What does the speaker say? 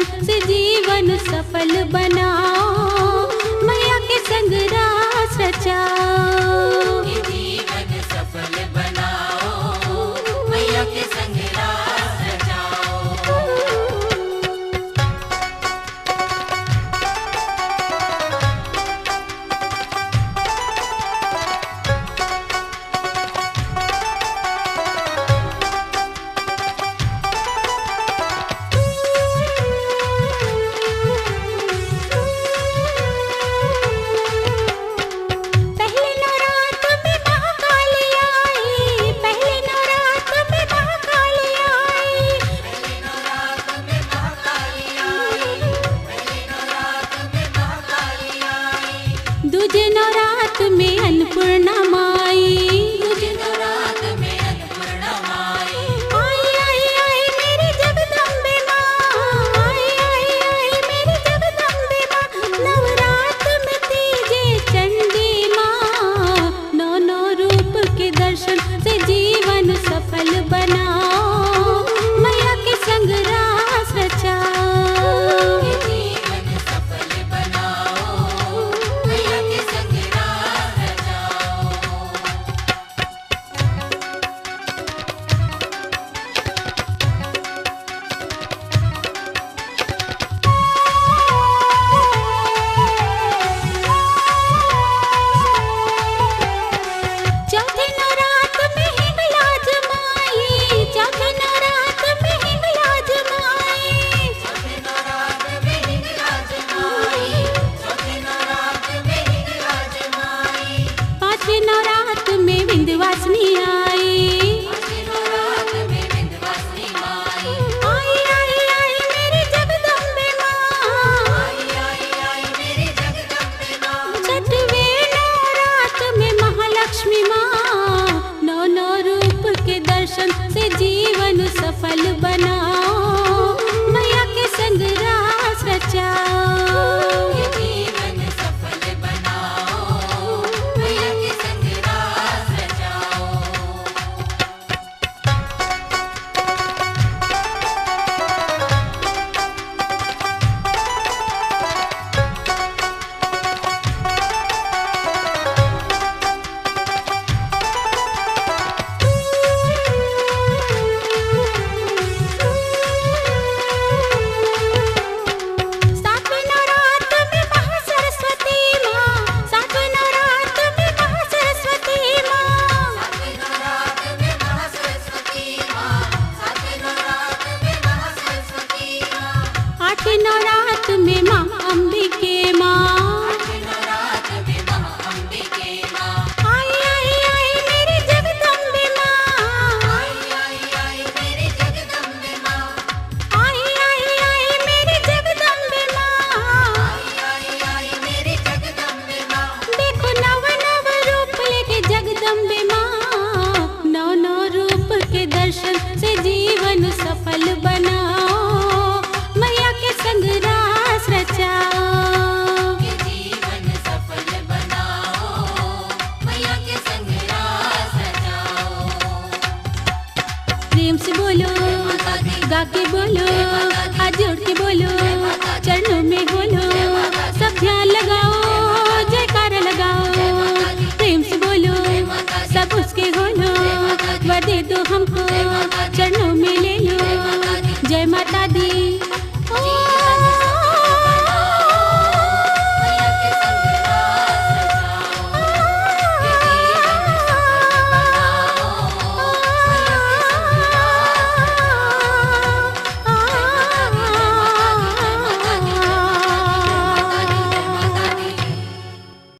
दर्शन से जीवन सफल बनाओ, मैया के संग रास रचाओ। जीवन सफल बनाओ, मैया के संग रास रचाओ। दूजे नवरात में अन्नपूर्णा माई, दूजे नवरात में अन्नपूर्णा माई। आई आई आई मेरी जगदम्बे माँ, आई आई आई मेरी जगदम्बे माँ। नवरात में तीजे चंडी माँ, नौ नौ रूप के दर्शन से जीवन सफल बनाओ, मैया के संग रास रचाओ। जीवन सफल बनाओ, मैया के संग रास रचाओ। चौथे नवरात में हिंगलाज माई, चौथे नवरात में हिंगलाज माई। चौथे नवरात में हिंगलाज माई, चौथे नवरात में हिंगलाज माई। पांचवे नवरात में विंध्यवासिनी आई, पांचवे नवरात में विंध्यवासिनी माई। आई आई आई मेरी जगदम्बे माँ। आई आई आई मेरी जगदम्बे माँ। छठवें नवरात में महालक्ष्मी माँ, नौ नौ रूप के दर्शन से जीवन सफल बनाओ, मैया के संग रास रचाओ। जीवन सफल बनाओ, मैया के संग रास रचाओ। सातवें नवरात में महासरस्वती माँ, सातवें नवरात में महासरस्वती माँ। सातवें नवरात में महासरस्वती माँ, सातवें नवरात में महासरस्वती माँ। आठवें नवरात में माँ अंबिके माँ, आठवें नवरात में महाअंबिके माँ। आई आई आई मेरी जगदम्बे माँ। आई आई आई मेरी जगदम्बे माँ। आई आई आई मेरी जगदम्बे माँ। आई आई आई मेरी जगदम्बे माँ। देखो नव नव रूप लेके जगदम्बे माँ, नौ नौ रूप के दर्शन से जीवन सफल बनाओ, मैया के संग रास रचाओ। जीवन सफल बनाओ, मैया के संग रास रचाओ। प्रेम से बोलो, माता दी, गा के बोलो, हाथ जोड़ के बोलो, चरणों में बोलो, सब ध्यान लगाओ, जयकारा लगाओ। प्रेम से बोलो, सब उसके बोलो, वर दे दो हमको, चरणों